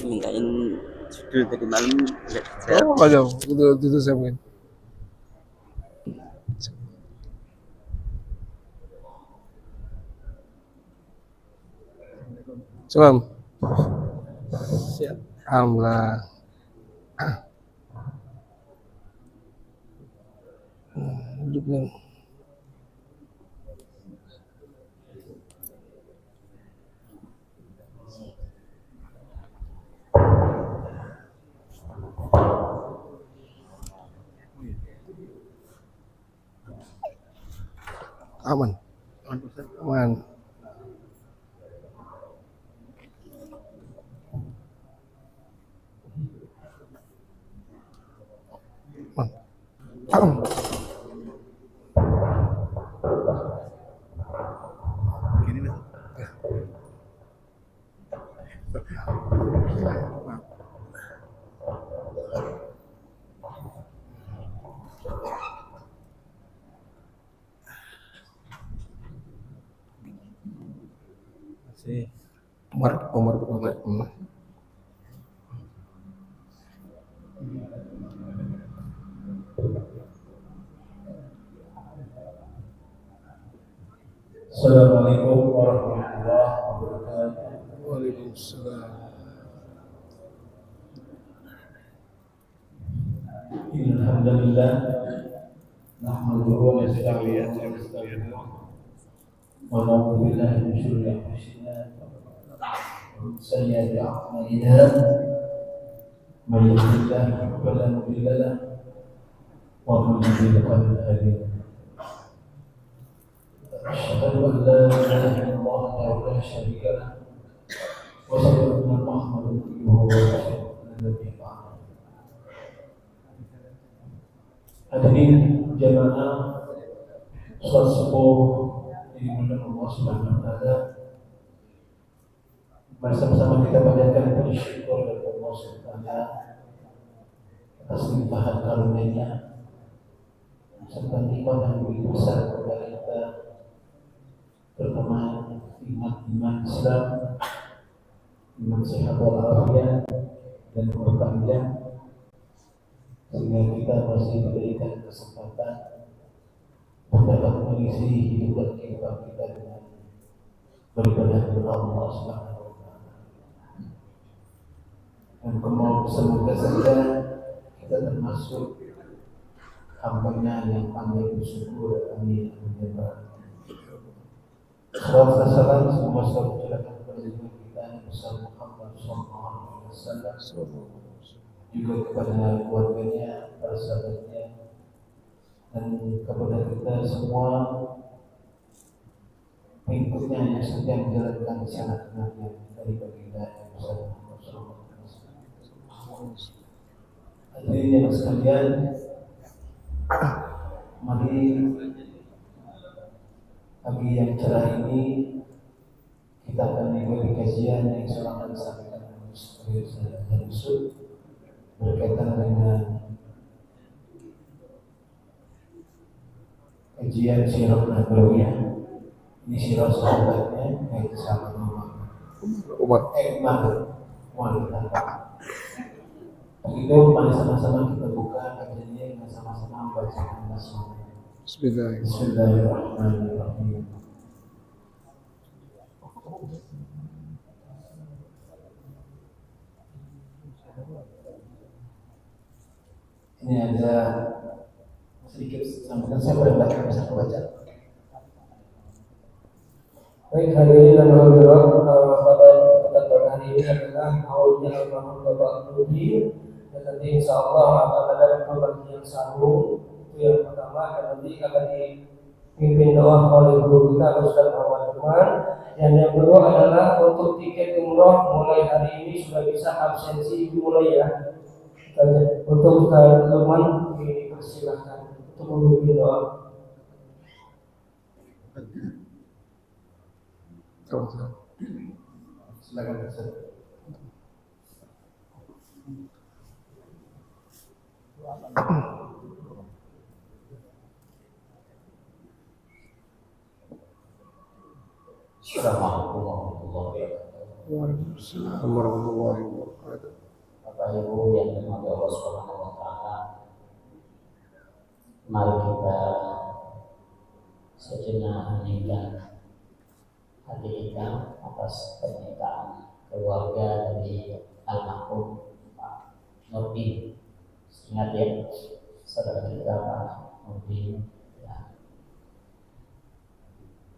mintain judul tadi malam nggak dijawab. Oh, nggak jauh. Itu saya mungkin. Salam. Siap. Alhamdulillah. Duduk nih. Aman. Aman. Gini mas. Masih. Umar. Assalamualaikum warahmatullahi wabarakatuh. Waalaikumsalam. Alhamdulillah nahmaduhu wa nasta'inuhu wa nastaghfiruh wa na'udzu billahi min shururi anfusina wa min sayyiati a'malina may yahdihillahu fala mudilla lahu wa man yudlil fala hadiya lahu. Asyhadu an la ilaha illallah wa la syarika lahu wa asyhadu anna Muhammadan abduhu wa rasuluh. Hadirin jamaah salat subuh yang dimuliakan Allah Subhanahu wa taala. Bersama-sama kita panjatkan puji syukur kepada Allah Subhanahu wa taala atas limpahan karunia-Nya serta nikmat yang begitu besar kepada kita, terutama iman Islam, iman sehat walafiat dan umur panjang, sehingga kita masih diberikan kesempatan dapat mengisi hidup dan kehidupan kita dengan beribadah kepada Allah Subhanahu wa taala. Dan semoga saja kita termasuk hamba-Nya yang pandai bersyukur. Amin. Salawat dan salam semoga selalu tercurahkan kepada junjungan kita Nabi Muhammad SAW, juga kepada keluarganya, para sahabatnya, dan kepada kita semua pengikutnya yang sedang menjalankan sanad kenabian dari baginda Rasulullah. Hadirin yang sekalian, mari pagi yang cerah ini kita akan mengikuti kajian yang selama disampaikan oleh Ustaz Yusuf berkaitan dengan kajian sirah nabawiyah. Ini sirah sahabatnya, yaitu sahabat Umar. Begitu, mari sama-sama kita buka kajiannya dengan sama-sama membacakan basmalah. Bismillahirrahmanirrahim. Ini ada sedikit sampaikan, saya boleh bisa baca. Baik, hadirin dan hadirat, pada kesempatan hari ini adalah haulnya almarhum Bapak Nudi, dan nanti insya Allah akan ada pembagian sahur. Itu yang pertama, dan nanti akan dipimpin doa oleh guru kita Ustaz Muhammad Umar. Dan yang kedua adalah untuk tiket umroh mulai hari ini sudah bisa absensi dimulai ya. Untuk Ustaz Lukman dipersilahkan untuk memimpin doa. Silakan Ustaz. Assalamualaikum warahmatullahi wabarakatuh. Waalaikumsalam warahmatullahi wabarakatuh. Bapak Ibu yang dirahmati Allah Subhanahu wa taala, mari kita sejenak meninggalkan hati kita atas pernyataan keluarga dari almarhum Pak Nurdin. Ingat ya, saudara kita Pak Nurdin ya.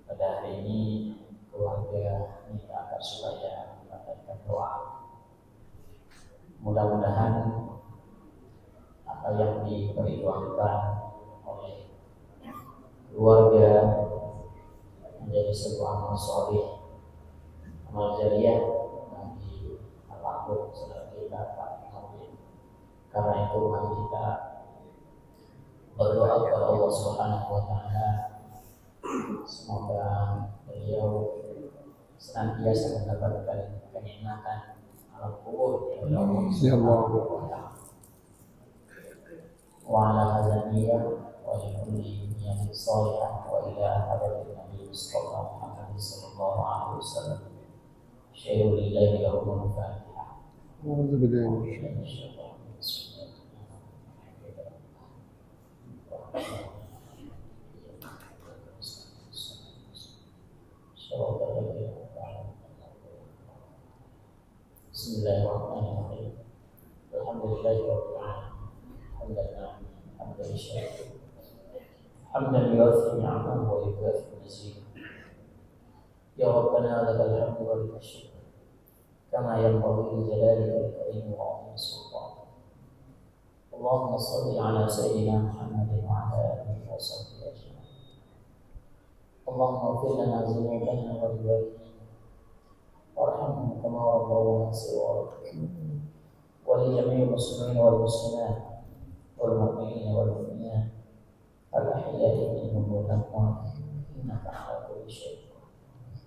Pada hari ini keluarga minta agar supaya mendapatkan doa. Mudah-mudahan apa yang diperjuangkan oleh keluarga menjadi sebuah amal sholih, amal jariah bagi almarhum saudara kita Pak Nurdin. Karena itu mari kita berdoa kepada Allah Subhanahu wa taala, semoga beliau senantiasa mendapatkan kenikmatan alam kubur dari Allah Subhanahu wa taala. Wa ala hadzaniyah wa likulli niyatin shalihah wa ila hadratin Nabi Mustafa Muhammad sallallahu alaihi wasallam. Syai'ul lillahi lahumul Fatihah. Bismillahirrahmanirrahim. Alhamdulillahirabbil alamin. Hamdan yuwaffi ni'amahu wa yukafi mazidah. Ya Rabbana lakal hamdu wa lakal syukr kama yanbaghi li jalalika al-karim wa 'azimi sultanik. Allahumma shalli ala sayyidina Muhammadin wa ala alihi wa sahbihi ajma'in. Allahumma ighfir lana dhunubana wa liwalidayna warhamhum kama rabbawna shighara. Wa li jami'il muslimin wal muslimat wal mu'minina wal mu'minat al-ahya'i minhum wal amwat innaka 'ala kulli syai'in qadir.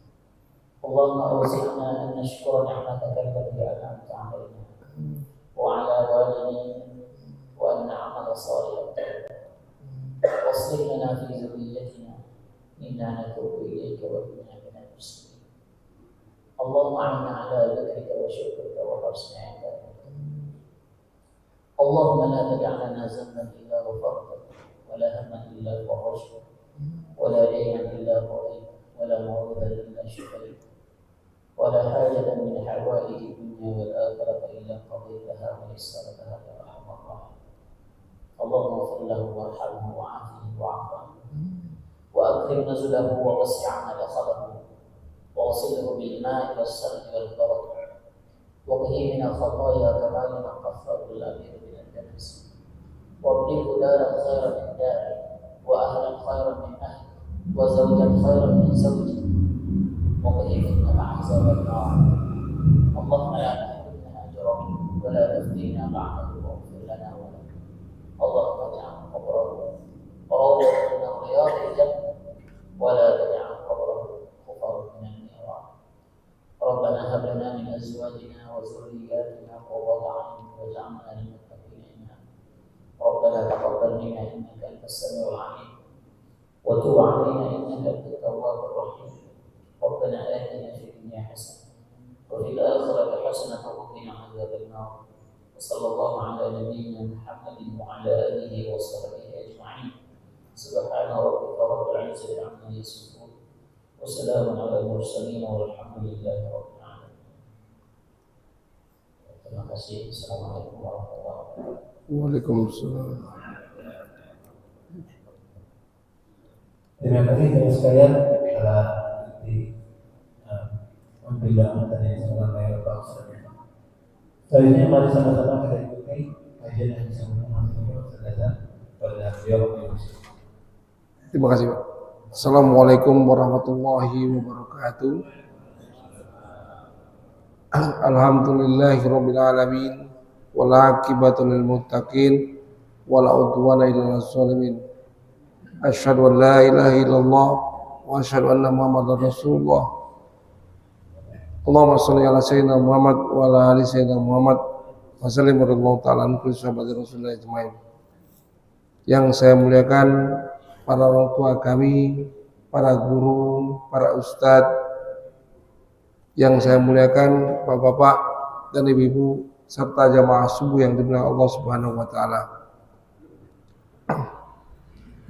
Allahumma awzi'na an nashkura ni'mataka allati an'amta 'alaina wa 'ala walidayna wa an na'mala salihan waslih lana fi dhurriyyatina inna natubu ilayka wa inna minal muslimin. Allahumma a'inna 'ala dhikrika wa syukrika wa husni 'ibadatik. Allahumma la tad'a lana dhanban illa ghafartahu wa la hamman illa farajtahu wa la daynan illa qadaytahu wa la maw'udan illa shafaytahu wa la hajatan min hawaiji dunya wal akhirati illa qadaytaha wa yassartaha ya arhamar rahimin. Allahumma ighfir lahu warhamhu wa'afihi wa'fu anhu wa akrim nuzulahu wa wasi' madkhalahu wa ghsilhu bil ma'i was salji wal barad wa qih min al khataaya kama yunqqa ath-thawb al-abyad min ad-danas wa abdilhu daran khairan min dari wa ahlan khairan min ahli wa zawjan khairan min zawji wa qih fitnata 'azab an-nar. Allahumma la tahrimna ajrahu wa la taftina ba'dahu waghfir lana wa lahu. Allahumma ij'al qabrahu rawdatan min riyadil jannah wa la taj'al qabrahu hufratan min an-niran. Rabbana hab lana min azwajina wa dhurriyyatina qurrata a'yun waj'alna lil muttaqina imama. Rabbana taqabbal minna innaka antas samiul 'alim wa tub 'alaina innaka antat tawwabur rahim. Rabbana atina fid dunya hasanah wa fil akhirati hasanah wa qina 'adzaban nar. Sallallahu ala nabiyyina Muhammadin wa ala alihi wa sahbihi ajma'in. Subhana rabbika rabbil 'izzati 'amma yasifun wa salamun ala al-mursalin walhamdulillahi rabbil alamin. Terima kasih. Assalamualaikum warahmatullahi wabarakatuh. Waalaikumsalam. Terima kasih teman sekalian telah memberikan materi yang sangat baik untuk kita. Selanjutnya mari sama-sama kita ikuti kajian yang disambungkan pada beliau. Terima kasih Pak. Assalamualaikum warahmatullahi wabarakatuh. Alhamdulillahirabbil alamin wal aqibatu lil muttaqin wala udwana illa 'alal zalimin. Asyhadu an la ilaha illallah wa asyhadu anna Muhammadar Rasulullah. Allahumma shalli ala sayyidina Muhammad wa ala ali sayyidina Muhammad wa sallim radhiyallahu ta'ala an kulli sahabati Rasulullah ajmain. Yang saya muliakan para orang tua kami, para guru, para ustadz, yang saya muliakan bapak-bapak dan ibu-ibu serta jamaah subuh yang dimuliakan Allah Subhanahu wa taala.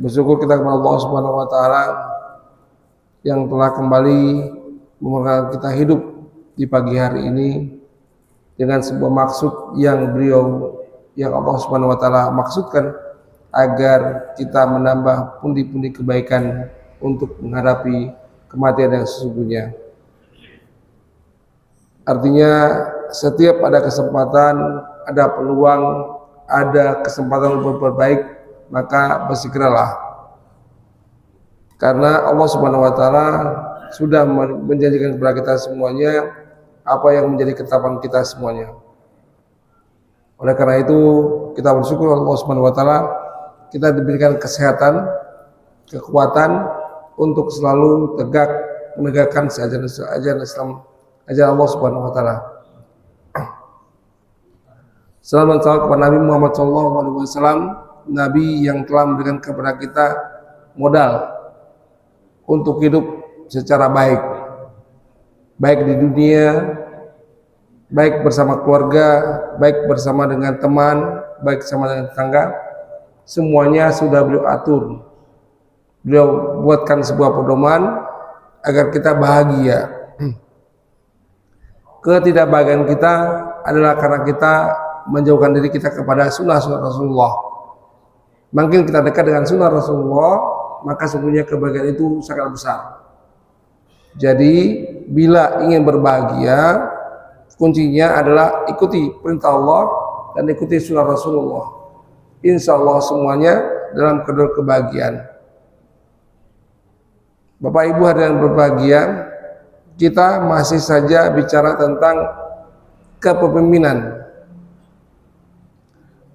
Bersyukur kita kepada Allah Subhanahu wa taala yang telah kembali memudahkan kita hidup di pagi hari ini dengan sebuah maksud yang Allah Subhanahu wa taala maksudkan agar kita menambah pundi-pundi kebaikan untuk menghadapi kematian yang sesungguhnya. Artinya setiap ada kesempatan, ada peluang, ada kesempatan untuk berbuat baik, maka bersegeralah. Karena Allah Subhanahu wa taala sudah menjanjikan kepada kita semuanya apa yang menjadi ketetapan kita semuanya. Oleh karena itu, kita bersyukur Allah Subhanahu wa taala kita diberikan kesehatan, kekuatan untuk selalu tegak menegakkan ajaran Islam, ajaran Allah Subhanahu wa taala. Salam dan salam kepada Nabi Muhammad SAW, Nabi yang telah memberikan kepada kita modal untuk hidup secara baik, baik di dunia, baik bersama keluarga, baik bersama dengan teman, baik bersama dengan tetangga. Semuanya sudah beliau atur. Beliau buatkan sebuah pedoman agar kita bahagia. Ketidakbahagiaan kita adalah karena kita menjauhkan diri kita kepada sunnah-sunnah Rasulullah. Makin kita dekat dengan sunnah Rasulullah, maka sesungguhnya kebahagiaan itu sangat besar. Jadi bila ingin berbahagia, kuncinya adalah ikuti perintah Allah dan ikuti sunnah Rasulullah. Insya Allah semuanya dalam koridor kebahagiaan. Bapak Ibu hadirin berbahagia, kita masih saja bicara tentang kepemimpinan.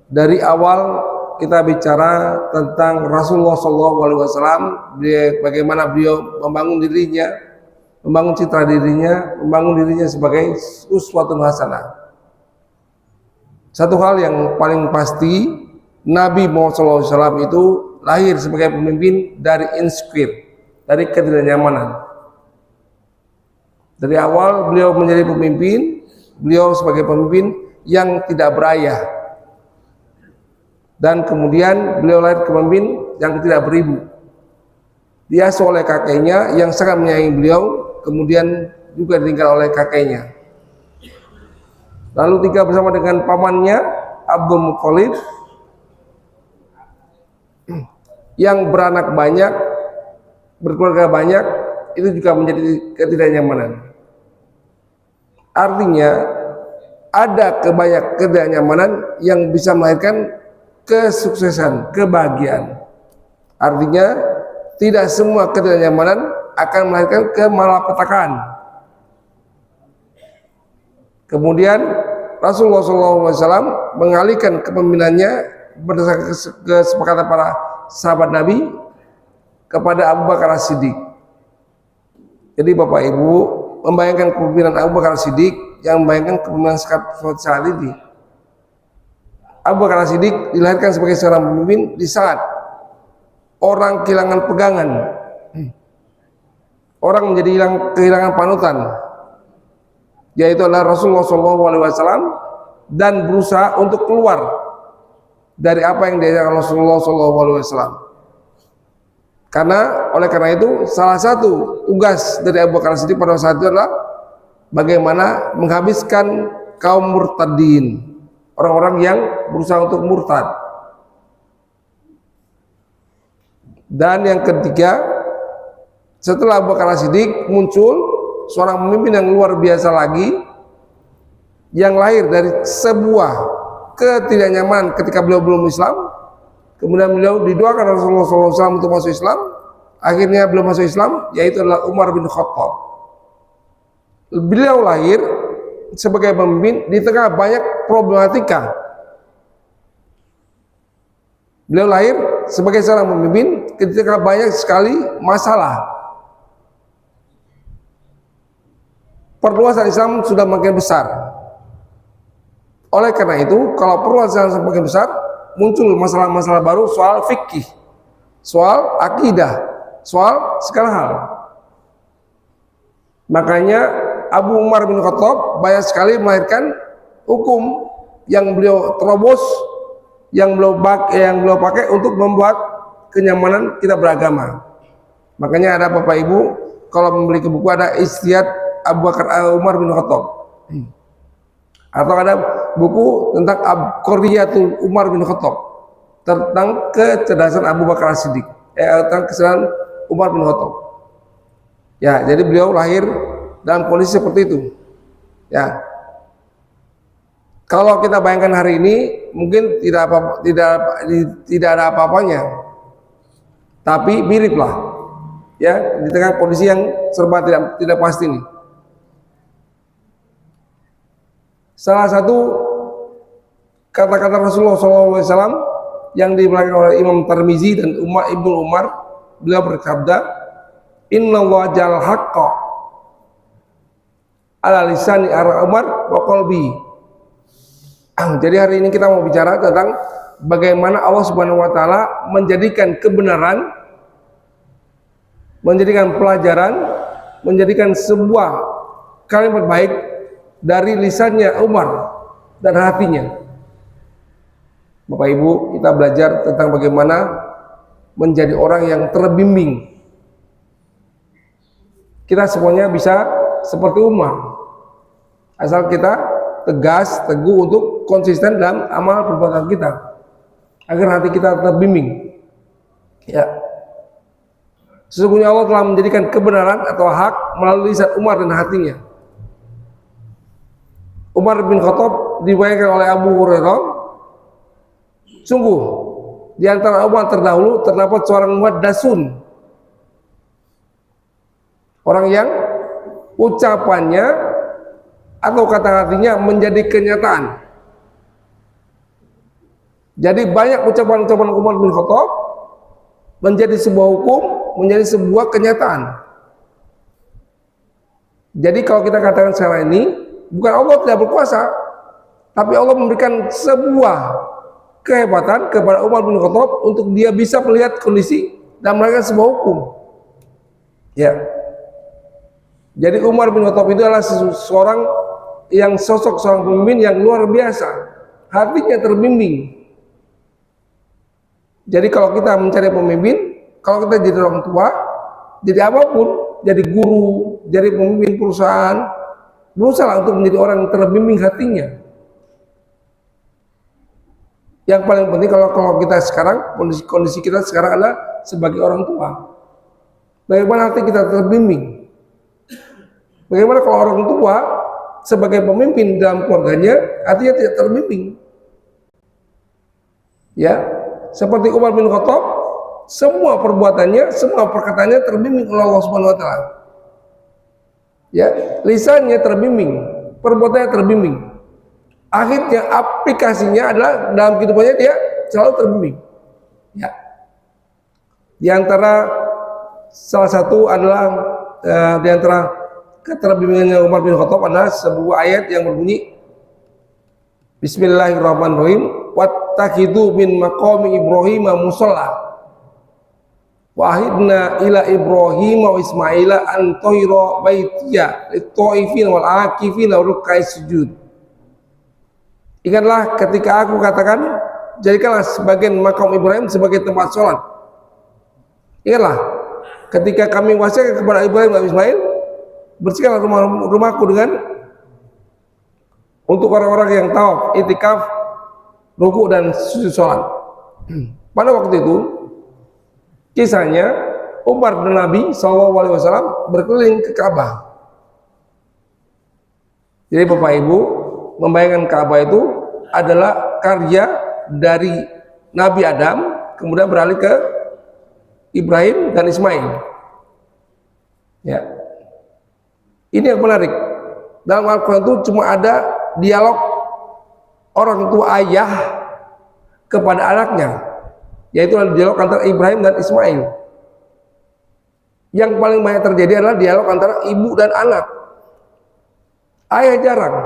Dari awal kita bicara tentang Rasulullah SAW, bagaimana beliau membangun dirinya, membangun citra dirinya, membangun dirinya sebagai uswatun hasanah. Satu hal yang paling pasti, Nabi Muhammad SAW itu lahir sebagai pemimpin dari insecure, dari ketidaknyamanan. Dari awal beliau menjadi pemimpin, beliau sebagai pemimpin yang tidak berayah. Dan kemudian beliau lahir pemimpin yang tidak beribu. Diasuh oleh kakeknya yang sangat menyayangi beliau, kemudian juga ditinggal oleh kakeknya. Lalu tinggal bersama dengan pamannya Abdul Muthalib yang beranak banyak, berkeluarga banyak, itu juga menjadi ketidaknyamanan. Artinya ada ketidaknyamanan yang bisa melahirkan kesuksesan, kebahagiaan. Artinya tidak semua ketidaknyamanan akan melahirkan kemalapetakaan. Kemudian Rasulullah SAW mengalihkan kepemimpinannya berdasarkan kesepakatan para sahabat Nabi kepada Abu Bakar As-Siddiq. Jadi Bapak Ibu membayangkan kepemimpinan Abu Bakar As-Siddiq yang membayangkan kepemimpinan saat ini. Abu Bakar As-Siddiq dilahirkan sebagai seorang pemimpin di saat orang kehilangan pegangan, orang menjadi kehilangan panutan, yaitu adalah Rasulullah SAW, dan berusaha untuk keluar dari apa yang diajarkan Rasulullah SAW. Oleh karena itu salah satu tugas dari Abu Bakar As-Siddiq pada saat itu adalah bagaimana menghabiskan kaum murtadin, orang-orang yang berusaha untuk murtad. Dan yang ketiga, setelah Abu Bakar As-Siddiq muncul seorang pemimpin yang luar biasa lagi, yang lahir dari sebuah ketidaknyamanan ketika beliau belum Islam. Kemudian beliau didoakan Rasulullah SAW untuk masuk Islam. Akhirnya beliau masuk Islam, yaitu adalah Umar bin Khattab. Beliau lahir sebagai pemimpin di tengah banyak problematika. Beliau lahir sebagai seorang pemimpin ketika banyak sekali masalah. Perluasan Islam sudah makin besar. Oleh karena itu, kalau perluasan Islam makin besar, muncul masalah-masalah baru soal fikih, soal akidah, soal segala hal. Makanya Abu Umar bin Khattab banyak sekali melahirkan hukum yang beliau terobos, yang beliau pakai untuk membuat kenyamanan kita beragama. Makanya ada Bapak Ibu kalau membeli buku ada Istihad Abu Bakar Umar bin Khattab, atau ada buku tentang Qoriyatul Umar bin Khattab, tentang kecerdasan Abu Bakar As-Siddiq, tentang kecerdasan Umar bin Khattab. Ya, jadi beliau lahir dalam kondisi seperti itu. Ya, kalau kita bayangkan hari ini mungkin tidak ada apa-apanya, tapi mirip lah. Ya, di tengah kondisi yang serba tidak pasti ini. Salah satu kata-kata Rasulullah SAW yang dibelakang oleh Imam Tirmizi dan Ibnu Umar, beliau bersabda, Inna Allah ja'al haqqa ala lisani Umar wa qalbi. Jadi hari ini kita mau bicara tentang bagaimana Allah Subhanahu wa taala menjadikan kebenaran, menjadikan pelajaran, menjadikan sebuah kalimat baik dari lisannya Umar dan hatinya. Bapak Ibu, kita belajar tentang bagaimana menjadi orang yang terbimbing. Kita semuanya bisa seperti Umar, asal kita tegas, teguh untuk konsisten dalam amal perbuatan kita, agar hati kita terbimbing. Ya, sesungguhnya Allah telah menjadikan kebenaran atau hak melalui lisan Umar dan hatinya. Umar bin Khattab diriwayatkan oleh Abu Hurairah, sungguh di antara umat terdahulu terdapat seorang muhaddatsun, orang yang ucapannya atau kata-katanya menjadi kenyataan. Jadi banyak ucapan-ucapan Umar bin Khattab menjadi sebuah hukum, menjadi sebuah kenyataan. Jadi kalau kita katakan sekarang ini, bukan Allah tidak berkuasa, tapi Allah memberikan sebuah kehebatan kepada Umar bin Khattab untuk dia bisa melihat kondisi dan melakukan sebuah hukum. Ya. Jadi Umar bin Khattab itu adalah seorang yang sosok seorang pemimpin yang luar biasa, hatinya terbimbing. Jadi kalau kita mencari pemimpin, kalau kita jadi orang tua, jadi apapun, jadi guru, jadi pemimpin perusahaan, berusaha untuk menjadi orang yang terbimbing hatinya. Yang paling penting kalau kita sekarang, kondisi kita sekarang adalah sebagai orang tua, bagaimana hati kita terbimbing. Bagaimana kalau orang tua sebagai pemimpin dalam keluarganya hatinya tidak terbimbing. Ya, seperti Umar bin Khattab, semua perbuatannya, semua perkataannya terbimbing oleh Allah Subhanahu wa taala. Ya, lisannya terbimbing, perbuatannya terbimbing. Akhirnya aplikasinya adalah dalam kehidupannya dia selalu terbimbing. Ya. Di antara salah satu adalah di antara keterbimbingannya Umar bin Khattab adalah sebuah ayat yang berbunyi Bismillahirrahmanirrahim, wattakhidhu min maqami Ibrahim musalla wahidna ila Ibrahim wa Ismaila an tahira baitiya lit-taifin wal akifin wa ruk'ai sujud. Ingatlah ketika aku katakan, jadikanlah sebagian makam Ibrahim sebagai tempat sholat. Ingatlah ketika kami wasiatkan kepada Ibrahim dan Ismail, bersihkanlah rumahku dengan untuk orang-orang yang tawaf, itikaf, ruku dan sujud sholat. Pada waktu itu, kisahnya Umar bin Nabi SAW berkeliling ke Ka'bah. Jadi Bapak Ibu membayangkan Ka'bah itu adalah karya dari Nabi Adam, kemudian beralih ke Ibrahim dan Ismail. Ya, ini yang menarik. Dalam Al-Quran itu cuma ada dialog orang tua ayah kepada anaknya, yaitu dialog antara Ibrahim dan Ismail. Yang paling banyak terjadi adalah dialog antara ibu dan anak. Ayah jarang.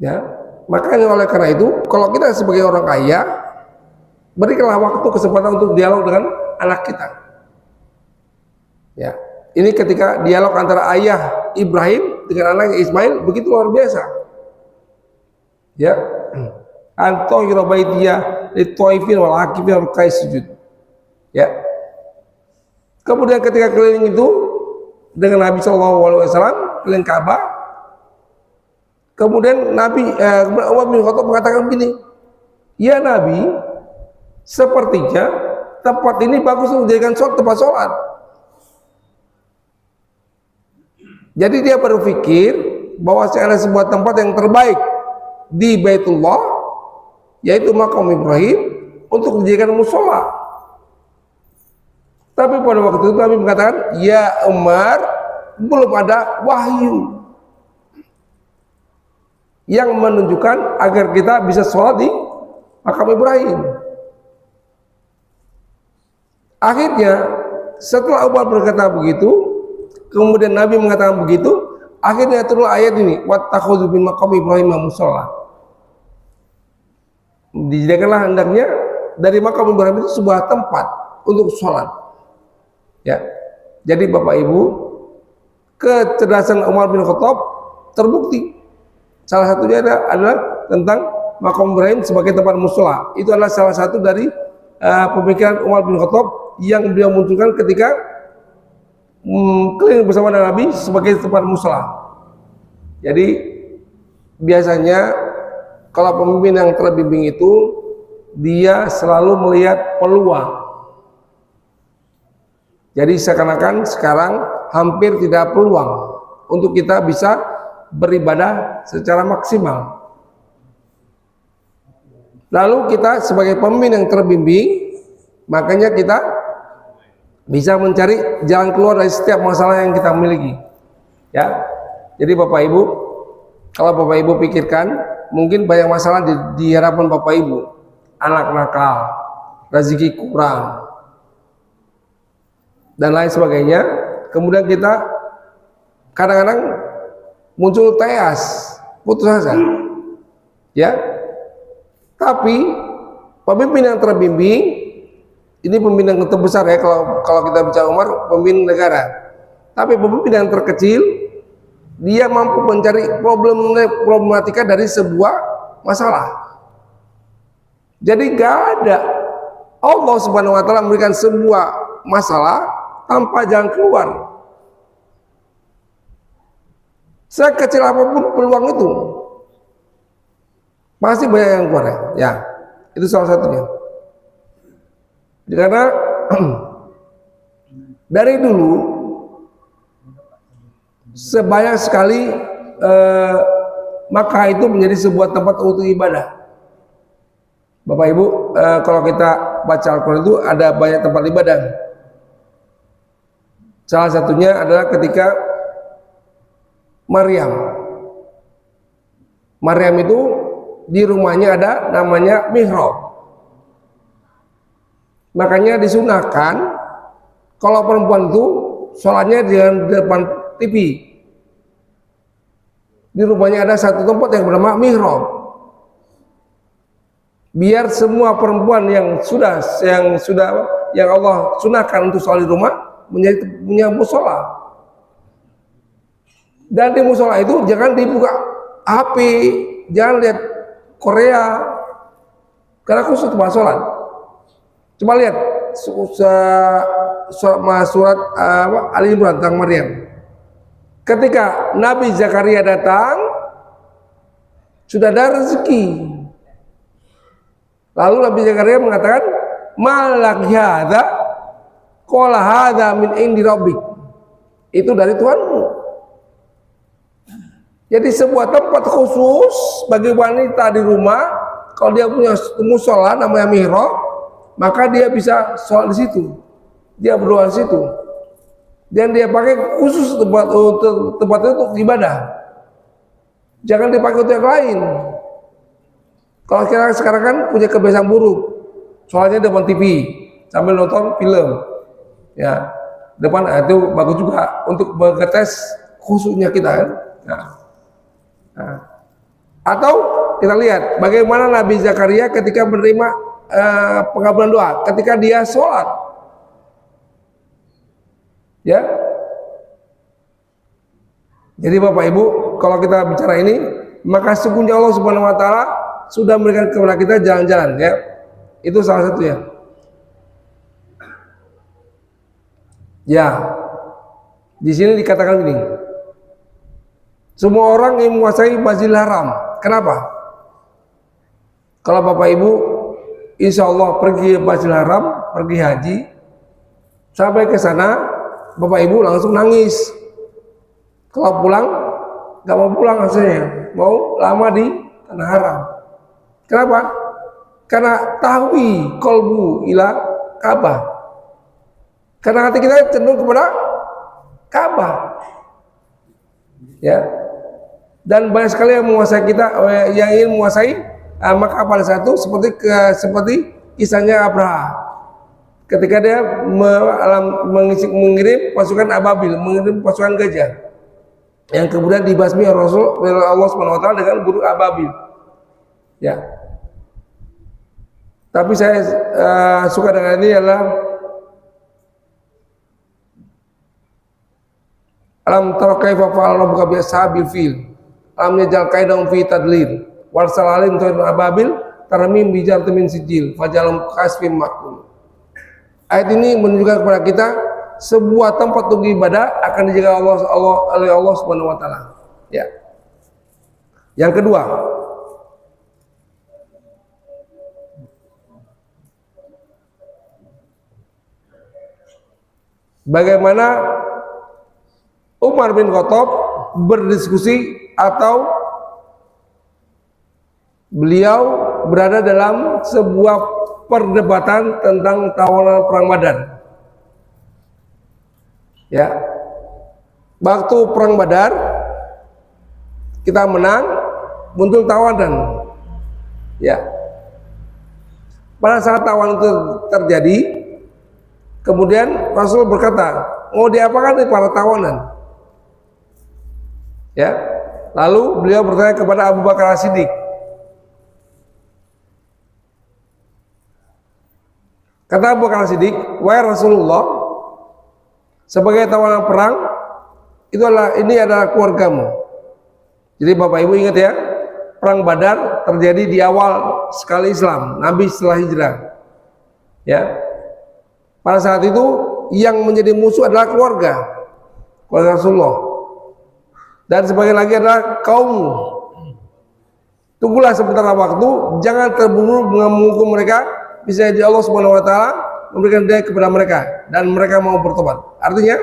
Ya, makanya oleh karena itu, kalau kita sebagai orang kaya, berikanlah waktu kesempatan untuk dialog dengan anak kita. Ya, ini ketika dialog antara ayah Ibrahim dengan anak Ismail begitu luar biasa. Ya, antahira baitiyah lit-thaifin wal akifin wal qais sujud. Ya. Kemudian ketika keliling itu dengan Nabi SAW keliling Ka'bah, kemudian Umar bin Khattab mengatakan begini, ya Nabi, sepertinya tempat ini bagus untuk dijadikan tempat sholat. Jadi dia berpikir bahwa ada sebuah tempat yang terbaik di Baitullah, yaitu makam Ibrahim, untuk dijadikan musola. Tapi pada waktu itu Nabi mengatakan, ya Umar, belum ada wahyu yang menunjukkan agar kita bisa sholat di makam Ibrahim. Akhirnya setelah Umar berkata begitu, kemudian Nabi mengatakan begitu, akhirnya turun ayat ini, wattakhudhu min maqam Ibrahim musholla. Dijadikanlah hendaknya dari makam Ibrahim itu sebuah tempat untuk sholat. Ya, jadi Bapak Ibu, kecerdasan Umar bin Khattab terbukti. Salah satunya adalah tentang makam Ibrahim sebagai tempat mushola. Itu adalah salah satu dari pemikiran Umar bin Khattab yang beliau munculkan ketika keliling bersama Nabi sebagai tempat mushola. Jadi biasanya kalau pemimpin yang terbimbing itu dia selalu melihat peluang. Jadi seakan-akan sekarang hampir tidak peluang untuk kita bisa beribadah secara maksimal. Lalu kita sebagai pemimpin yang terbimbing, makanya kita bisa mencari jalan keluar dari setiap masalah yang kita miliki. Ya, jadi Bapak Ibu, kalau Bapak Ibu pikirkan, mungkin banyak masalah di hadapan Bapak Ibu, anak nakal, rezeki kurang, dan lain sebagainya. Kemudian kita kadang-kadang muncul teas, putus asa, ya. Tapi pemimpin yang terbimbing, ini pemimpin yang terbesar ya, kalau kita bicara Umar, pemimpin negara. Tapi pemimpin yang terkecil, dia mampu mencari problematika dari sebuah masalah. Jadi nggak ada Allah Subhanahu Wa Taala memberikan sebuah masalah tanpa jalan keluar. Sekecil apapun peluang itu, pasti banyak yang keluar ya. Itu salah satunya. Karena dari dulu sebanyak sekali Makkah itu menjadi sebuah tempat untuk ibadah. Bapak Ibu, kalau kita baca Al-Quran itu ada banyak tempat ibadah. Salah satunya adalah ketika Maryam itu di rumahnya ada namanya mihrab. Makanya disunahkan kalau perempuan itu sholatnya di depan TV. Di rumahnya ada satu tempat yang bernama mihrab. Biar semua perempuan yang Allah sunahkan untuk sholat di rumah punya musola. Dan di musola itu jangan dibuka HP, jangan lihat Korea, karena khusus tempat sholat. Coba lihat surat Ali Imran tentang Maryam. Ketika Nabi Zakaria datang, sudah ada rezeki. Lalu Nabi Zakaria mengatakan, malak hadza qala hadza min indi rabbik. Itu dari Tuhanmu. Jadi sebuah tempat khusus bagi wanita di rumah, kalau dia punya musola namanya mihrab, maka dia bisa sholat di situ, dia berdoa di situ, dan dia pakai khusus tempat itu untuk ibadah. Jangan dipakai untuk yang lain. Kalau sekarang kan punya kebiasaan buruk, sholatnya depan TV sambil nonton film, ya depan itu bagus juga untuk mengetes khususnya kita kan. Nah, atau kita lihat bagaimana Nabi Zakaria ketika menerima pengabulan doa ketika dia sholat, ya. Jadi Bapak Ibu, kalau kita bicara ini maka sesungguhnya Allah Subhanahu wa taala sudah memberikan kepada kita jalan-jalan, ya. Itu salah satu ya. Ya. Di sini dikatakan ini. Semua orang yang menguasai Masjidil Haram. Kenapa? Kalau Bapak Ibu insya Allah pergi Masjidil Haram, pergi haji, sampai ke sana Bapak Ibu langsung nangis. Kalau pulang nggak mau pulang hasilnya, mau lama di tanah haram. Kenapa? Karena tahwi kolbu ila Ka'bah. Karena hati kita cenderung kepada Ka'bah. Ya. Dan banyak sekali yang menguasai kita, yang ingin menguasai Makkah pada saat itu seperti kisahnya Abraha. Ketika dia mengirim pasukan ababil, mengirim pasukan gajah, yang kemudian dibasmi oleh Allah Subhanahu wa taala dengan burung ababil. Ya. Tapi saya suka dengan ini adalah alam tara kaifa fa'ala rabbuka bi ashabil fil alam yaj'al kaidahum fi tadlil wal salalim tayr ababil tarmim bi jartin min sijil fajalam kasfin makul. Ayat ini menunjukkan kepada kita sebuah tempat untuk ibadah akan dijaga oleh Allah Subhanahu wa taala. Ya. Yang kedua, bagaimana Umar bin Khattab berdiskusi atau beliau berada dalam sebuah perdebatan tentang tawanan perang Badar. Ya, waktu perang Badar kita menang, muncul tawanan. Ya, pada saat tawanan itu terjadi, kemudian Rasul berkata, mau diapakan nih para tawanan? Ya, lalu beliau bertanya kepada Abu Bakar As-Siddiq. Kata Abu Bakar As-Siddiq, wahai Rasulullah, sebagai tawanan perang ini adalah keluargamu. Jadi Bapak Ibu ingat ya, perang Badar terjadi di awal sekali Islam, Nabi setelah hijrah. Ya, pada saat itu yang menjadi musuh adalah keluarga Rasulullah. Dan sebagian lagi adalah kaum. Tunggulah sementara waktu, jangan terburu menghukum mereka, bisa jadi Allah Subhanahu wa taala memberikan hidayah kepada mereka dan mereka mau bertobat. Artinya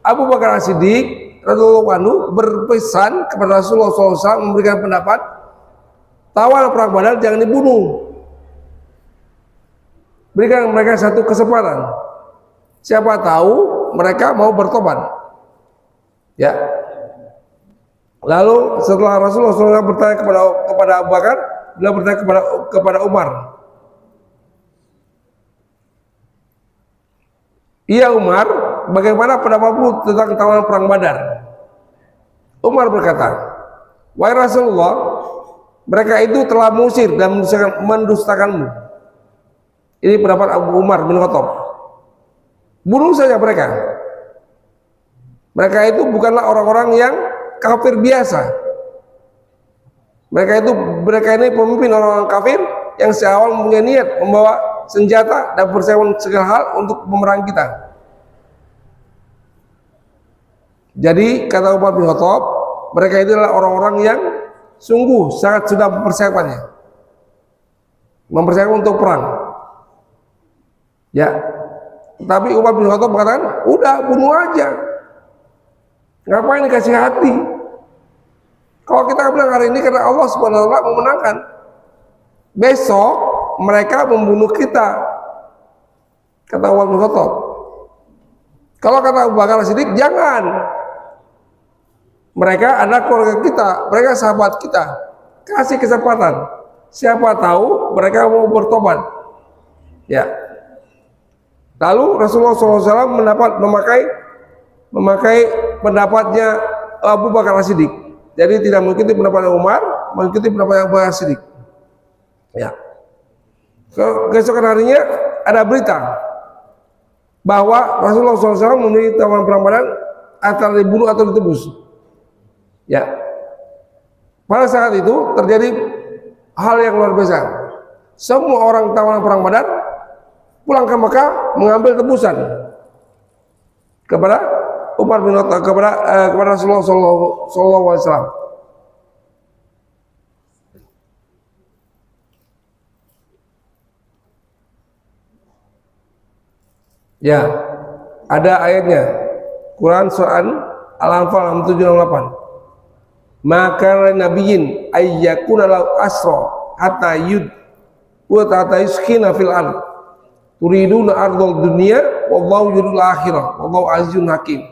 Abu Bakar As-Siddiq radhiyallahu anhu berpesan kepada Rasulullah SAW memberikan pendapat tawanan perang Badar jangan dibunuh. Berikan mereka satu kesempatan. Siapa tahu mereka mau bertobat. Ya. Lalu setelah Rasulullah SAW bertanya kepada Abu Bakar, beliau bertanya kepada Umar. Iya Umar, bagaimana pendapatmu tentang tawanan perang Badar? Umar berkata, wahai Rasulullah, mereka itu telah mengusir dan mendustakanmu. Ini pendapat Abu Umar bin Khattab. Bunuh saja mereka. Mereka itu bukanlah orang-orang yang kafir biasa. Mereka ini pemimpin orang-orang kafir yang seawal punya niat membawa senjata dan persiapan segala hal untuk memerangi kita. Jadi kata Umar bin Khattab, mereka itu adalah orang-orang yang sungguh sangat sudah mempersiapkan untuk perang. Ya, tapi Umar bin Khattab mengatakan, udah bunuh aja. Ngapain dikasih hati? Kalau kita bilang hari ini karena Allah Subhanahu wa taala memenangkan, besok mereka membunuh kita. Kata Umar bin Khattab. Kalau kata Abu Bakar As-Siddiq, jangan. Mereka adalah keluarga kita, mereka sahabat kita. Kasih kesempatan. Siapa tahu mereka mau bertobat. Ya. Lalu Rasulullah SAW memakai pendapatnya Abu Bakar As-Siddiq. Jadi tidak mengikuti pendapat Umar, mengikuti pendapat Abu Bakar As-Siddiq. Ya. Keesokan harinya ada berita bahwa Rasulullah SAW memilih tawanan perang Badar antara dibunuh atau ditebus. Ya. Pada saat itu terjadi hal yang luar biasa. Semua orang tawanan perang Badar pulang ke Mekah mengambil tebusan kepada Umar bin Khattab, kepada Rasulullah sallallahu alaihi wasallam. Ya, ada ayatnya. Quran surah Al-Anfal 768. Maka nabiyyin ayyakuna lahu asra hatta yud wa hatta yuskina fil ard turiduna ardal dunya wallahu yuridul akhirah wallahu azizun hakim.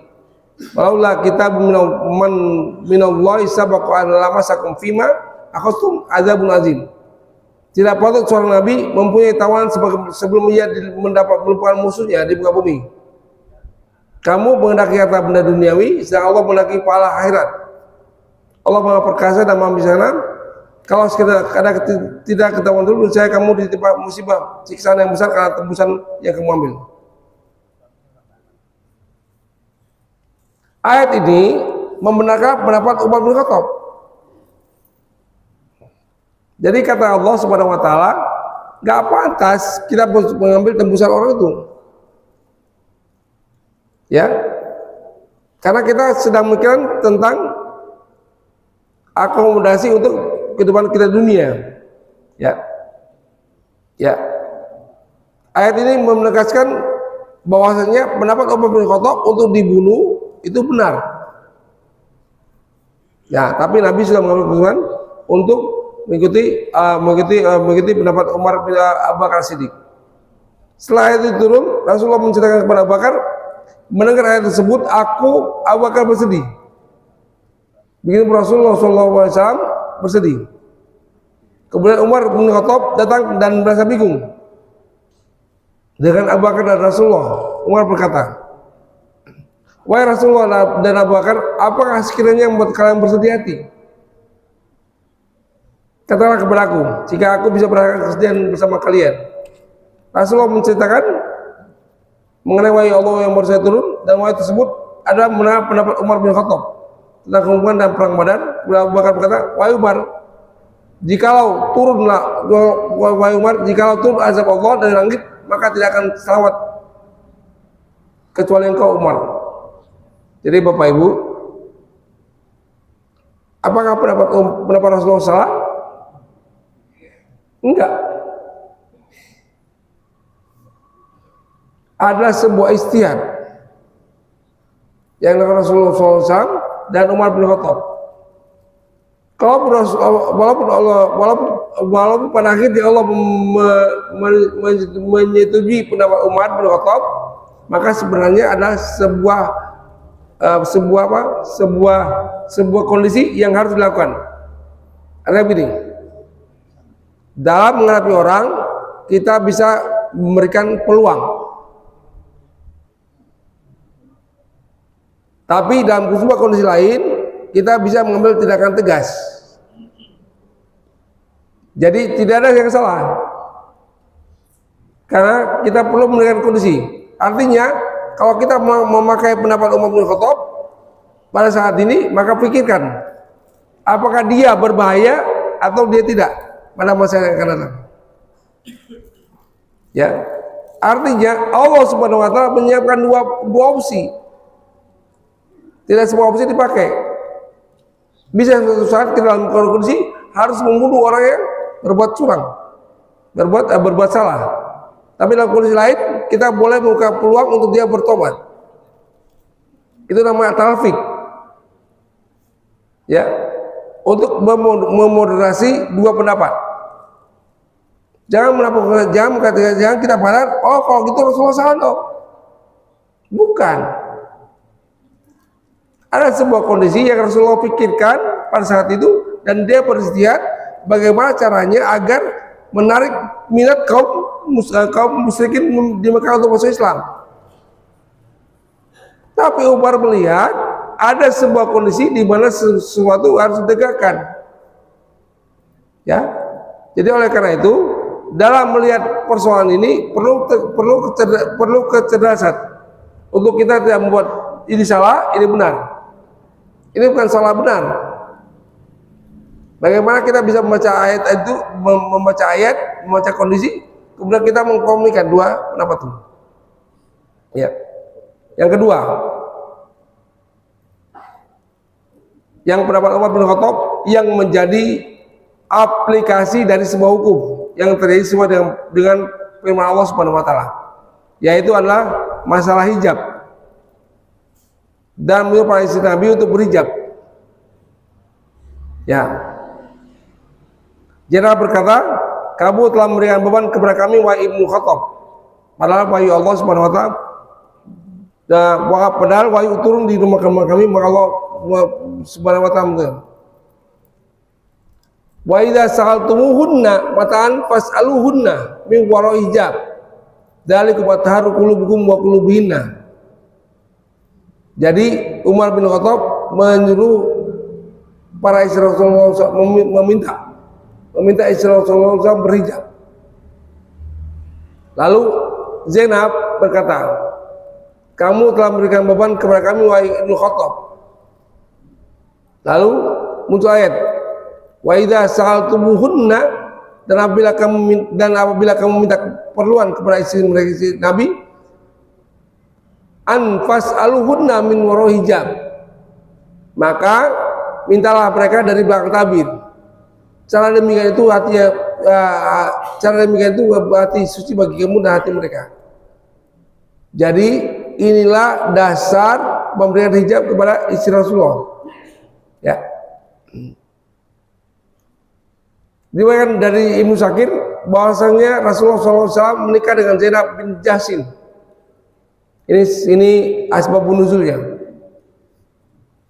Walaula kitab minallahi sabaqa an lamasakum fima akhastum azabun azim. Tidak patut seorang nabi mempunyai tawanan sebelum ia menemukan musuhnya di muka bumi. Kamu menghendaki harta benda duniawi, sedang Allah menghendaki pahala akhirat. Allah Maha Perkasa dan Maha Bijaksana. Kalau ada tidak ketahuan dulu, saya kamu ditimpa musibah, siksaan yang besar karena tembusan yang kamu ambil. Ayat ini membenarkan pendapat Umar bin Khattab. Jadi kata Allah Subhanahu wa taala, enggak pantas kita mengambil tembusan orang itu. Ya. Karena kita sedang memikirkan tentang akomodasi untuk kehidupan kita dunia. Ya. Ya. Ayat ini menegaskan bahwasanya pendapat Umar bin Khattab untuk dibunuh itu benar. Ya, tapi Nabi sudah mengambil keputusan untuk mengikuti pendapat Umar bin Abu Bakar Siddiq. Setelah itu turun, Rasulullah menceritakan kepada Abu Bakar, mendengar ayat tersebut, aku Abu Bakar bersedih. Begitu Rasulullah SAW bersedih. Kemudian Umar bin Khattab datang dan merasa bingung dengan Abu Bakar dan Rasulullah. Umar berkata, wahai Rasulullah dan Abu Bakar, apakah sekiranya yang membuat kalian bersedih hati? Katakanlah kepada aku, jika aku bisa merasakan kesedihan bersama kalian. Rasulullah menceritakan mengenai wahyu Allah yang baru saya turun, dan wahyu tersebut adalah mengenai pendapat Umar bin Khattab tentang hubungan dan perang Badar. Abu Bakar berkata, wahai Umar, jikalau turunlah wahai Umar, jikalau turun azab Allah dari langit, maka tidak akan selamat kecuali engkau Umar. Jadi Bapak Ibu, apakah pendapat Rasulullah salah? Enggak. Adalah sebuah ijtihad yang dilakukan Rasulullah SAW dan Umar bin Khattab. Walaupun pada akhirnya Allah menyetujui pendapat Umar bin Khattab, maka sebenarnya adalah sebuah kondisi yang harus dilakukan. Ada begini, dalam menghadapi orang kita bisa memberikan peluang, tapi dalam sebuah kondisi lain kita bisa mengambil tindakan tegas. Jadi tidak ada yang salah, karena kita perlu memberikan kondisi. Artinya kalau kita memakai pendapat Umar bin Khattab pada saat ini, maka pikirkan apakah dia berbahaya atau dia tidak pada masa yang akan datang. Ya, artinya Allah Subhanahu wa taala menyiapkan dua opsi. Tidak semua opsi dipakai. Bisa suatu saat kita dalam kondisi harus membunuh orang yang berbuat curang, berbuat salah. Tapi dalam kondisi lain kita boleh membuka peluang untuk dia bertobat. Itu namanya talfik. Ya, untuk memoderasi dua pendapat. Jangan kita pandang, oh kalau gitu Rasulullah salah dong. Bukan. Ada sebuah kondisi yang Rasulullah pikirkan pada saat itu, dan dia beristihad bagaimana caranya agar menarik minat kaum musyrikin di Mekah untuk masuk Islam. Tapi Umar melihat ada sebuah kondisi di mana sesuatu harus ditegakkan. Ya, jadi oleh karena itu dalam melihat persoalan ini perlu kecerdasan untuk kita tidak membuat ini salah, ini benar. Ini bukan salah benar. Bagaimana kita bisa membaca ayat itu, membaca ayat, membaca kondisi, kemudian kita mengkomunikasikan dua pendapat itu. Ya. Yang kedua, yang pendapat Umar bin Khattab yang menjadi aplikasi dari sebuah hukum yang terjadi semua dengan firman Allah Subhanahu wa taala, yaitu adalah masalah hijab dan menyuruh para istri Nabi untuk berhijab. Ya. Jenderal berkata, kamu telah memberikan beban kepada kami wahai Ibnu Khattab, padahal wahyu Allah Subhanahu wa taala, dan padahal wahyu turun di rumah kami, maka Allah Subhanahu wa taala wa idza sa'altumuhunna mata'an fas'aluhunna min wara'i hijab dzalikum atharu qulubukum wa qulubihinna. Jadi Umar bin Khattab menyuruh para istri Rasulullah meminta istri Rasulullah SAW berhijab. Lalu Zainab berkata, kamu telah memberikan beban kepada kami wahai Ibnu Khattab. Lalu muncul ayat, wa idza sa'altumuhunna, dan apabila kamu minta keperluan kepada istri Nabi, fas'aluhunna min wara'i hijab, maka mintalah mereka dari belakang tabir. Cara demikian itu hati suci bagi kamu dan hati mereka. Jadi inilah dasar pemberian hijab kepada istri Rasulullah. Ya. Diriwayatkan dari Ibnu Syakir bahwasanya Rasulullah SAW menikah dengan Zainab bin Jahsin. Ini asbabun nuzulnya.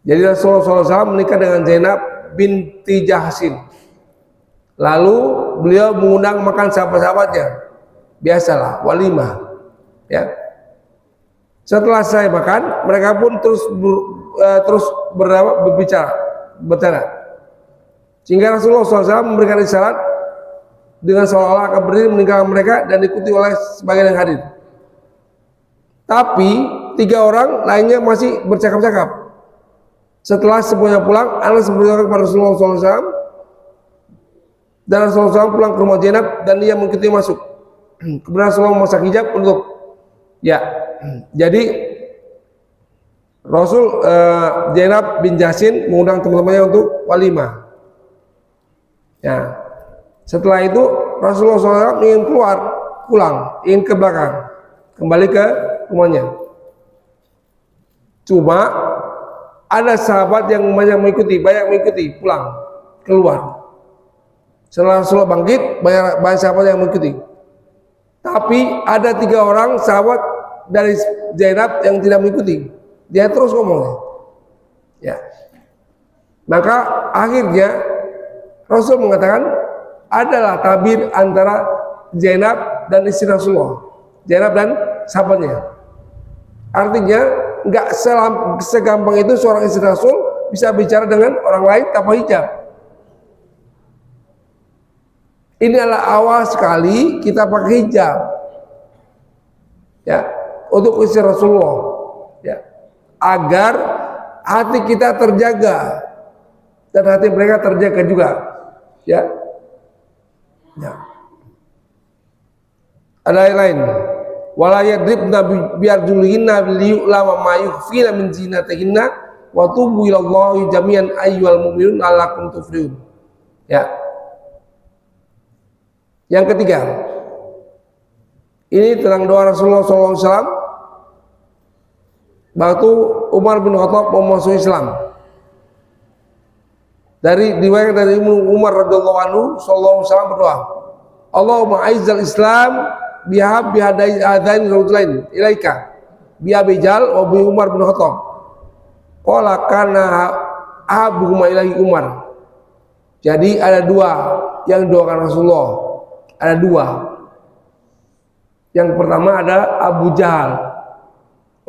Jadi Rasulullah SAW menikah dengan Zainab binti Jahsin. Lalu beliau mengundang makan sahabat-sahabatnya, biasalah walimah. Ya. Setelah saya makan, mereka pun terus berbicara. Sehingga Rasulullah SAW memberikan isyarat dengan seolah-olah akan berdiri meninggalkan mereka dan diikuti oleh sebagian yang hadir. Tapi 3 orang lainnya masih bercakap-cakap. Setelah semuanya pulang, Anas berkata kepada Rasulullah SAW, dan Rasulullah SAW pulang ke rumah Zainab dan dia mengikuti masuk. Kemudian Rasulullah memasak hijab untuk, ya, jadi Rasul Zainab bin Jahsin mengundang teman-temannya untuk walimah. Ya, setelah itu Rasulullah SAW ingin ingin ke belakang, kembali ke rumahnya. Cuma ada sahabat yang banyak mengikuti, pulang, keluar. Setelah Rasulullah bangkit, banyak sahabat yang mengikuti. Tapi ada 3 orang sahabat dari Zainab yang tidak mengikuti. Dia terus ngomong. Ya. Maka akhirnya Rasul mengatakan adalah tabir antara Zainab dan istri Rasulullah, Zainab dan sahabatnya. Artinya nggak segampang itu seorang istri Rasul bisa bicara dengan orang lain tanpa hijab. Ini adalah awal sekali kita pakai hijab, ya, untuk istri Rasulullah, ya, agar hati kita terjaga dan hati mereka terjaga juga, ya. Ya. Ada yang lain, wala yadribna biarjulihinna liyu'lama ma yukhfina min zinatihinna wa tubu ilallahi jami'an ayyuhal mu'minun la'allakum tuflihun. Ya. Yang ketiga, ini tentang doa Rasulullah SAW waktu Umar bin Khattab mau masuk Islam. Dari riwayat dari Umar radhiyallahu anhu sallallahu alaihi wasallam berdoa, Allahumma aizzal Islam bihadai adzan rajulain ilaika bi Abi Jal wa bi Umar bin Khattab. Qala kana ahabuhuma ilahi Umar. Jadi ada 2 yang doakan Rasulullah. Ada 2. Yang pertama ada Abu Jahal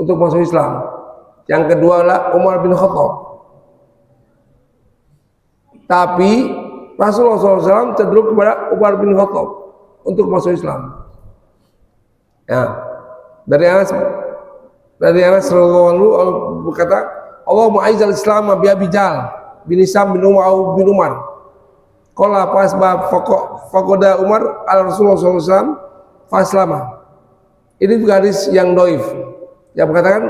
untuk masuk Islam. Yang kedua adalah Umar bin Khattab. Tapi Rasulullah SAW cenderung kepada Umar bin Khattab untuk masuk Islam. Ya, dari Anas radhiyallahu anhu berkata, Allahumma aizzal Islam bi Abi Jahal bin Hisam bin Umar Qala fasbab faqada Umar al Rasulullah SAW faslama. Ini juga hadis yang doif yang mengatakan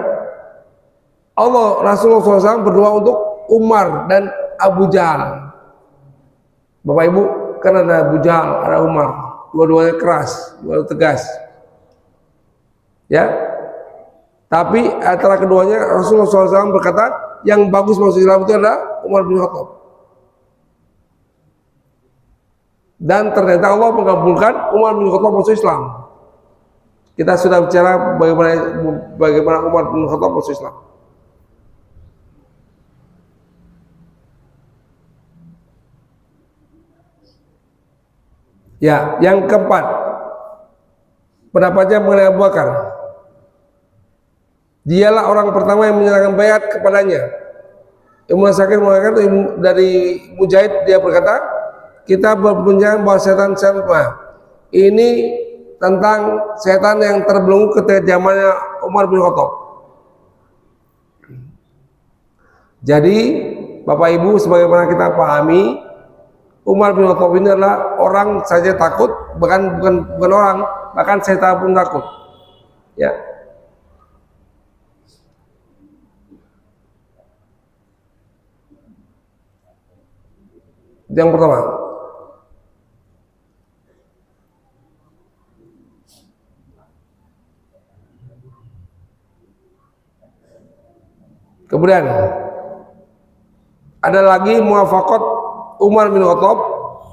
Allah Rasulullah SAW berdoa untuk Umar dan Abu Jahal. Bapak Ibu, kan ada Abu Jahal, ada Umar, dua-duanya keras, dua-duanya tegas. Ya, tapi antara keduanya Rasulullah SAW berkata yang bagus masuk Islam itu adalah Umar bin Khattab. Dan ternyata Allah mengabulkan Umar bin Khattab masuk Islam. Kita sudah bicara bagaimana Umar bin Khattab masuk Islam. Ya, yang keempat, pendapatnya mengenai Abu Bakar. Dialah orang pertama yang menyerahkan bayat kepadanya. Ibnu Sakir mengatakan dari Mujahid, dia berkata, kita berbincang bahwa setan. Ini tentang setan yang terbelenggu ketika zamannya Umar bin Khattab. Jadi Bapak Ibu, sebagaimana kita pahami, Umar bin Khattab ini adalah orang saja takut, bukan orang, bahkan setan pun takut. Ya. Yang pertama. Kemudian ada lagi muwafaqat Umar bin Khattab,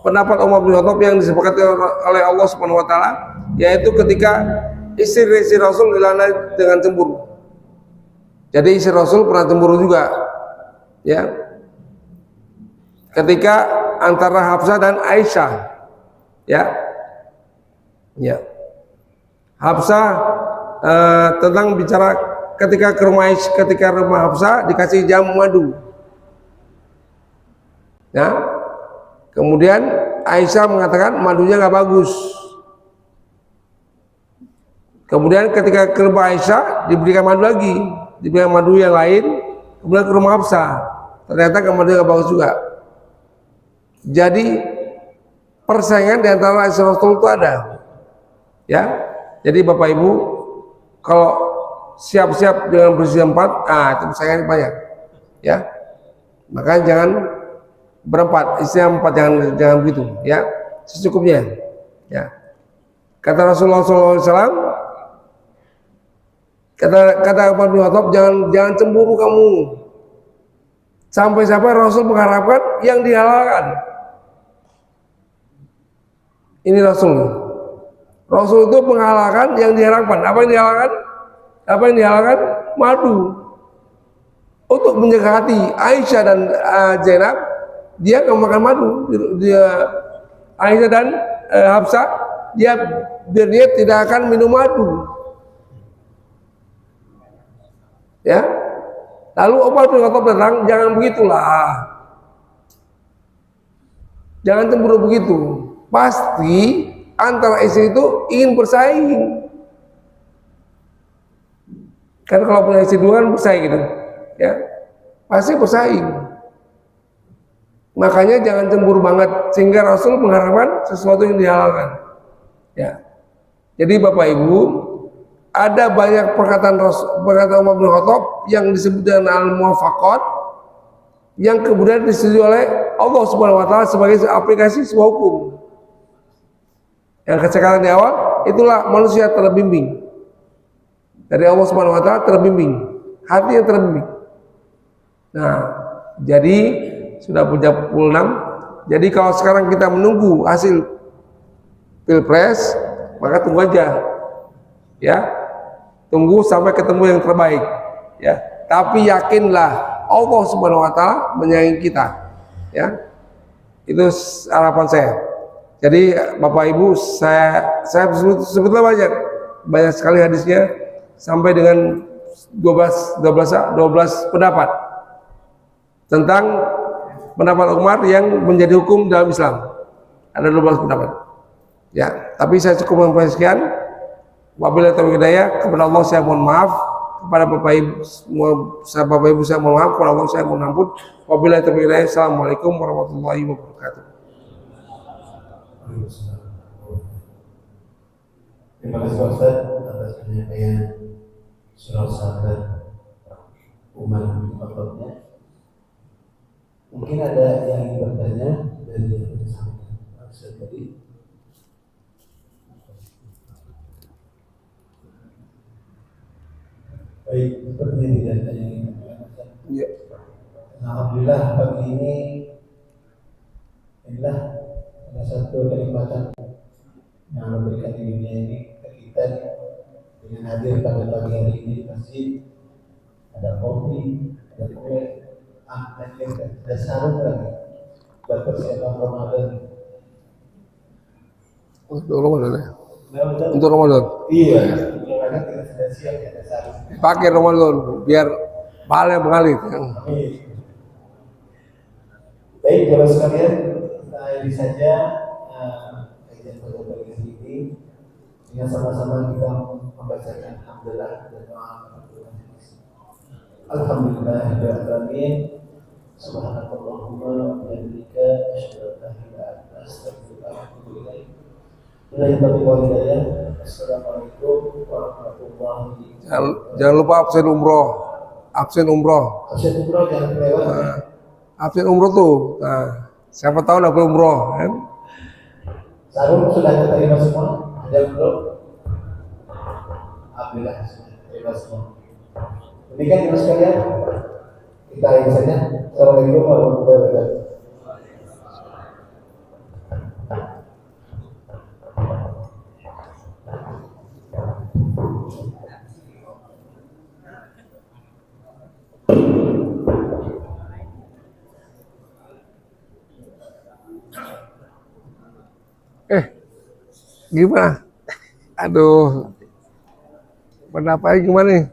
pendapat Umar bin Khattab yang disepakati oleh Allah Subhanahu wa taala, yaitu ketika istri Rasul dilanda dengan cemburu. Jadi istri Rasul pernah cemburu juga. Ya. Ketika antara Hafsah dan Aisyah. Ya. Ya. Hafsah tentang bicara ketika ke rumah Hafsah dikasih jamu madu. Ya. Kemudian Aisyah mengatakan madunya nggak bagus. Kemudian ketika ke rumah Aisyah diberikan madu lagi, diberikan madu yang lain. Kemudian ke rumah Hafsah, ternyata madunya nggak bagus juga. Jadi persaingan di antara istri Rasul itu ada. Ya. Jadi Bapak Ibu, kalau siap-siap dengan bersih empat, itu persaingan banyak. Ya. Maka jangan berempat, istilah empat, jangan begitu, ya, secukupnya, ya. Kata Rasulullah SAW, kata Umar bin Khattab, jangan cemburu kamu, sampai Rasul mengharapkan yang dihalalkan. Ini Rasul itu menghalalkan yang diharapkan. Apa yang dihalalkan? Apa yang dihalalkan? Madu. Untuk menjaga hati Aisyah dan Zainab, dia nggak makan madu. Dia Aisyah dan Hafsah, dia berniat tidak akan minum madu. Ya. Lalu Umar bin Khattab datang, jangan begitulah. Jangan cemburu begitu. Pasti antara istri itu ingin bersaing. Kan kalau punya istri dua kan bersaing gitu. Ya. Pasti bersaing. Makanya jangan cemburu banget sehingga Rasul mengharapkan sesuatu yang dihalalkan. Ya. Jadi Bapak Ibu, ada banyak perkataan Umar bin Khattab yang disebut dengan al-muwafaqat yang kemudian disetujui oleh Allah Subhanahu wa taala sebagai aplikasi sebuah hukum. Yang saya katakan di awal, itulah manusia terbimbing. Dari Allah Subhanahu wa taala terbimbing, hati yang terbimbing. Nah, jadi sudah punya pukul 6. Jadi kalau sekarang kita menunggu hasil Pilpres, maka tunggu aja. Ya. Tunggu sampai ketemu yang terbaik. Ya. Tapi yakinlah Allah Subhanahu wa taala menyayangi kita. Ya. Itu harapan saya. Jadi Bapak Ibu, saya sebutlah banyak sekali hadisnya sampai dengan 12 pendapat tentang pendapat Umar yang menjadi hukum dalam Islam. Ada 12 pendapat. Ya, tapi saya cukup sampai sekian. Wabillahi taufiq hidayah, kepada Allah saya mohon maaf, kepada Bapak Ibu saya mohon maaf, kepada Allah saya mohon ampun. Wabillahi taufiq hidayah. Assalamualaikum warahmatullahi wabarakatuh. Terima kasih Pak Ustaz atas penyampaian surah sahabat Umar bin Khattabnya. Mungkin ada yang ingin bertanya dari yang disampaikan Pak Ustaz tadi. Baik, sepertinya tidak ada yang ingin bertanya. Ya. Alhamdulillah pagi ini inilah salah satu kenikmatan yang memberikan di dunia ini ke kita dengan hadir pada pagi hari ini di masjid. Ada kopi, ada kue, ada sarung lagi buat persiapan Ramadan. Untuk Ramadan ya? Nah, Untuk Ramadan. iya, karena kita sudah siap ada sarung. Pakai Ramadan biar pahala mengalir. Amin. Baik, Bapak sekalian, kita akhiri saja kajian pada pagi hari ini dengan sama-sama kita membacakan alhamdulillah dan doa. Alhamdulillahirrahmanirrahim. Subhanallahumma wa bihamdika asyhadu an la ilaha illa anta astaghfiruka wa atubu ilaik. Assalamualaikum warahmatullahi wabarakatuh. Jangan lupa absen umroh. Absen umroh. Absen umroh jangan kelewat. Absen umroh tuh. Nah, siapa tahu dapat umroh kan? Sarung sudah diterima semua? Ada belum? Alhamdulillah sudah terima semua. Demikian Ibu sekalian, kita akhiri saja. Assalamualaikum warahmatullahi wabarakatuh. Gimana? Aduh, pendapatnya gimana nih?